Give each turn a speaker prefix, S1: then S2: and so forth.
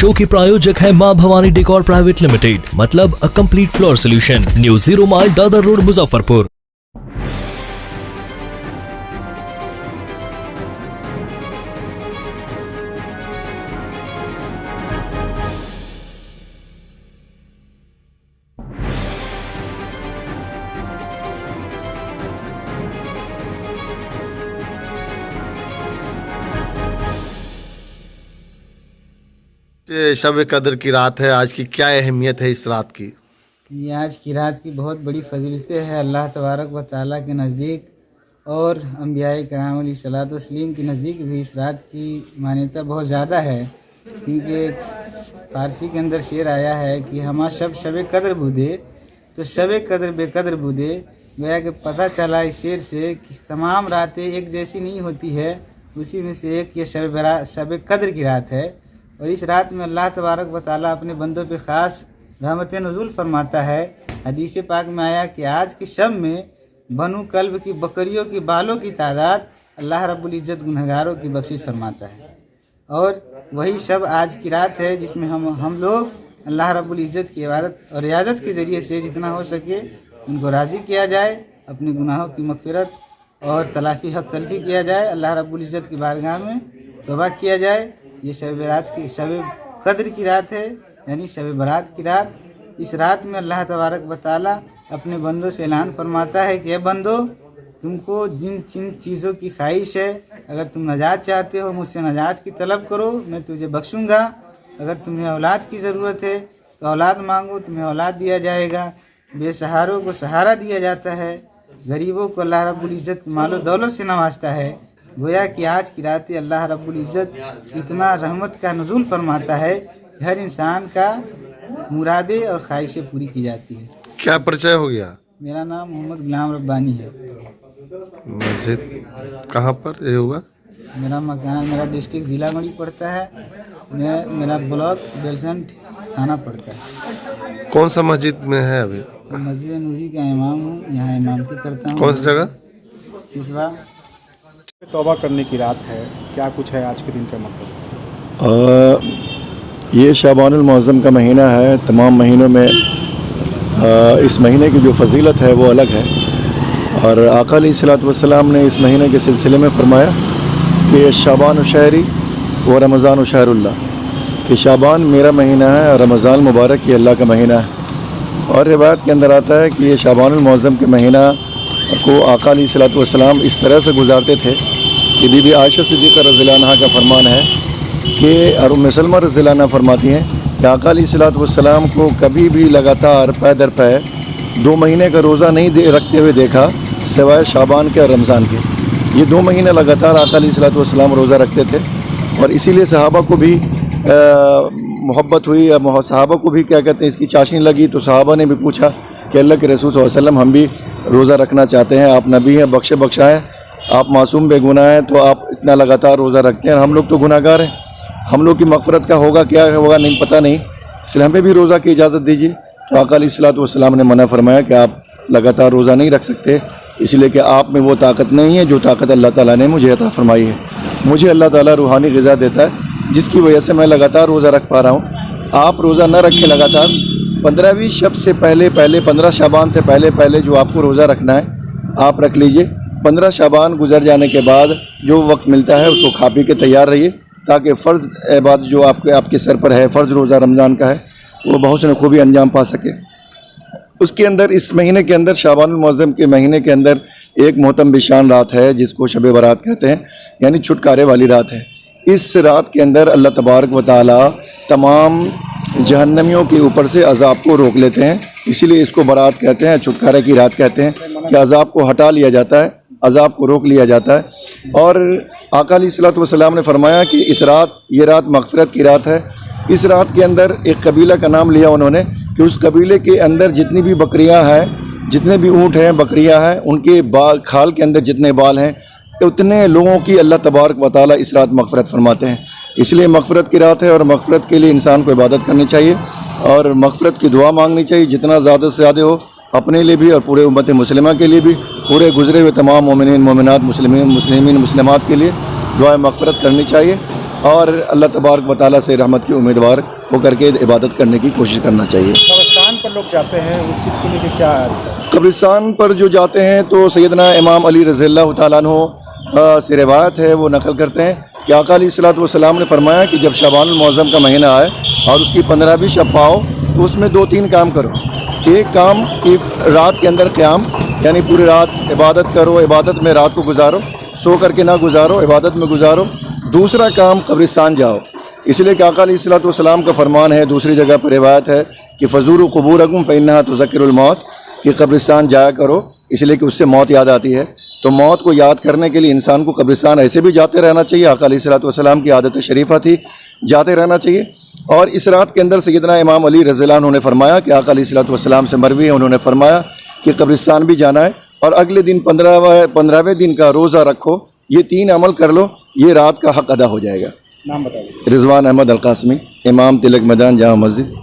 S1: Show के प्रायोजक है मां भवानी डेकोर प्राइवेट लिमिटेड, मतलब a complete floor solution, new 0 mile Dadar road Muzaffarpur.
S2: शब कदर की रात है, आज की क्या अहमियत है इस रात की?
S3: ये आज की रात की बहुत बड़ी फजीलतें हैं अल्लाह तबारक व ताला के नज़दीक और अंबियाए कराम अलैहिस्सलातु वस्सलाम के नज़दीक भी इस रात की मान्यता बहुत ज़्यादा है, क्योंकि फारसी के अंदर शेर आया है कि हमा शब कदर बूदे तो शब कदर बेकदर बूदे। गोया कि पता चला इस शेर से कि तमाम रातें एक जैसी नहीं होती है, उसी में से एक ये शब कदर की रात है। और इस रात में अल्लाह तबारक व ताला अपने बंदों पे ख़ास रहमत नुज़ुल फरमाता है। हदीस पाक में आया कि आज के शब में बनु कल्ब की बकरियों की बालों की तादाद अल्लाह रब्बुल इज़्ज़त गुनहगारों की बख्शिश फरमाता है। और वही शब आज की रात है जिसमें हम लोग अल्लाह रब्बुल इज़्ज़त की इबादत और रियाज़त के ज़रिए से जितना हो सके उनको राज़ी किया जाए, अपने गुनाहों की मग़फ़िरत और तलाफ़ी हक़ तलफ़ी किया जाए, अल्लाह रब्बुल इज़्ज़त की बारगाह में तौबा किया जाए। ये शब कद्र की रात है, यानी शब बारात की रात। इस रात में अल्लाह तबारक व ताला अपने बंदों से ऐलान फरमाता है कि ए बंदो, तुमको जिन चीज़ों की ख्वाहिश है, अगर तुम नजात चाहते हो मुझसे नजात की तलब करो, मैं तुझे बख्शूँगा। अगर तुम्हें औलाद की ज़रूरत है तो औलाद मांगो, तुम्हें औलाद दिया जाएगा। बेसहारों को सहारा दिया जाता है, गरीबों को अल्लाह रब्बुल इज़्ज़त मालो दौलत से नवाजता है। गोया कि आज की रात अल्लाह रब्बुल इज़्ज़त इतना रहमत का नुज़ुल फरमाता है, हर इंसान का मुरादें और ख्वाहिशें पूरी की जाती है।
S2: क्या परिचय हो गया?
S3: मेरा नाम मोहम्मद गुलाम रब्बानी है।
S2: मस्जिद कहाँ पर ये होगा?
S3: मेरा डिस्ट्रिक्ट ज़िला मड़ी पड़ता है, मेरा ब्लॉक बेलसंठ थाना पड़ता है।
S2: कौन सा मस्जिद में है अभी?
S3: मस्जिद नूरी का इमाम हूँ, यहाँ इमामती करता हूँ।
S2: कौन सी जगह?
S3: सिसवा।
S4: तौबा करने की रात है, क्या कुछ है आज के दिन का मतलब?
S5: ये शाबानुल मुअज़्ज़म का महीना है। तमाम महीनों में इस महीने की जो फजीलत है वो अलग है। और आका अलैहिस्सलातु वस्सलाम ने इस महीने के सिलसिले में फरमाया कि शाबान शहरी व रमज़ान शहरुल्लाह, कि शाबान मेरा महीना है और रमज़ान मुबारक ये अल्लाह का महीना है। और रिवायत के अंदर आता है कि ये शाबानुल मुअज़्ज़म के महीना को आका अलैहिस्सलातु वस्सलाम इस तरह से गुजारते थे कि बीबी आयशा सिद्दीक़ा रज़ियल्लाहु अन्हा का फरमान है कि और उम्मे सलमा रज़ियल्लाहु अन्हा फरमाती हैं कि आका अलैहिस्सलातु वस्सलाम को कभी भी लगातार पै दर पै 2 महीने का रोज़ा नहीं रखते हुए देखा सिवाय शाबान के और रमज़ान के। ये 2 महीने लगातार आका अलैहिस्सलातु वस्सलाम रोज़ा रखते थे। और इसीलिए सहाबा को भी मोहब्बत हुई, या सहाबा को भी क्या कहते हैं इसकी चाशनी लगी, तो सहाबा ने भी पूछा कि अल्लाह के रसूल सल्लल्लाहु अलैहि वसल्लम हम भी रोज़ा रखना चाहते हैं, आप नबी हैं, बख्शा हैं, आप मासूम बेगुनाह हैं, तो आप इतना लगातार रोज़ा रखते हैं, हम लोग तो गुनाहगार हैं, हम लोग की मग़फ़िरत का होगा क्या होगा नहीं पता नहीं, इसलिए हमें भी रोज़ा की इजाज़त दीजिए। तो आका अलैहिस्सलातु वस्सलाम ने मना फरमाया कि आप लगातार रोज़ा नहीं रख सकते, इसलिए कि आप में वो ताकत नहीं है जो ताकत अल्लाह ताला ने मुझे अता फरमाई है। मुझे अल्लाह ताला रूहानी ग़िज़ा देता है जिसकी वजह से मैं लगातार रोज़ा रख पा रहा हूँ। आप रोज़ा न रखें लगातार, 15वीं शब से पहले 15 शाबान से पहले जो आपको रोज़ा रखना है आप रख लीजिए। 15 शाबान गुजर जाने के बाद जो वक्त मिलता है उसको खा पी के तैयार रहिए, ताकि फ़र्ज़ इबादत जो आपके सर पर है, फ़र्ज़ रोज़ा रमज़ान का है, वो बहुत से खूबी अंजाम पा सके। उसके अंदर इस महीने के अंदर शाबानुल मुअज़्ज़म के महीने के अंदर एक मोहतम बिशान रात है जिसको शब बारात कहते हैं, यानी छुटकारे वाली रात है। इस रात के अंदर अल्लाह तबारक व ताला तमाम जहन्नमियों के ऊपर से अज़ाब को रोक लेते हैं, इसीलिए इसको बारात कहते हैं, छुटकारे की रात कहते हैं कि अज़ाब को हटा लिया जाता है, अज़ाब को रोक लिया जाता है। और आका अलैहिस्सलातु वस्सलाम ने फरमाया कि ये रात मग़फ़िरत की रात है। इस रात के अंदर एक कबीला का नाम लिया उन्होंने कि उस कबीले के अंदर जितनी भी बकरियां हैं, जितने भी ऊँट हैं, बकरियां हैं, उनके खाल के अंदर जितने बाल हैं, उतने लोगों की अल्लाह तबारक व ताला इस रात मग़फ़िरत फरमाते हैं। इसलिए मग़फ़िरत की रात है और मग़फ़िरत के लिए इंसान को इबादत करनी चाहिए और मग़फ़िरत की दुआ मांगनी चाहिए, जितना ज़्यादा से ज़्यादा हो, अपने लिए भी और पूरे उम्मत मुस्लिमा के लिए भी, पूरे गुज़रे हुए तमाम मोमिनीन मोमिनात मुस्लिमीन मुस्लिमात के लिए दुआ मग़फ़िरत करनी चाहिए। اور اللہ تبارک و تعالیٰ سے رحمت کے امیدوار ہو کر کے عبادت کرنے کی کوشش کرنا چاہیے.
S4: قبرستان پر لوگ جاتے ہیں, اس چیز کو لے کے کیا ہے؟
S5: قبرستان پر جو جاتے ہیں تو سیدنا امام علی رضی اللہ تعالیٰ عنہ سے روایت ہے, وہ نقل کرتے ہیں کہ آقا علیہ الصلوۃ والسلام نے فرمایا کہ جب شعبان المعظم کا مہینہ آئے اور اس کی 15ویں شب پاؤ تو اس میں 2-3 کام کرو. ایک کام کہ رات کے اندر قیام, یعنی پوری رات عبادت کرو, عبادت میں رات کو گزارو, سو کر کے نہ گزارو, عبادت میں گزارو. دوسرا کام قبرستان جاؤ, اس لیے کہ آقا علیہ الصلوۃ والسلام کا فرمان ہے, دوسری جگہ پر روایت ہے کہ فزوروا قبورکم فإنہا تذکر الموت, کہ قبرستان جایا کرو اس لیے کہ اس سے موت یاد آتی ہے. تو موت کو یاد کرنے کے لیے انسان کو قبرستان ایسے بھی جاتے رہنا چاہیے, آقا علیہ الصلوۃ والسلام کی عادت شریفہ تھی, جاتے رہنا چاہیے. اور اس رات کے اندر سیدنا امام علی رضی اللہ عنہ نے فرمایا کہ آقا علیہ الصلوۃ والسلام سے مروی ہے, انہوں نے فرمایا کہ قبرستان بھی جانا ہے اور اگلے دن 15ویں دن کا روزہ رکھو, یہ 3 عمل کر لو, یہ رات کا حق ادا ہو جائے گا.
S4: نام بتا دیجیے.
S5: رضوان احمد القاسمی, امام تلک میدان جامع مسجد.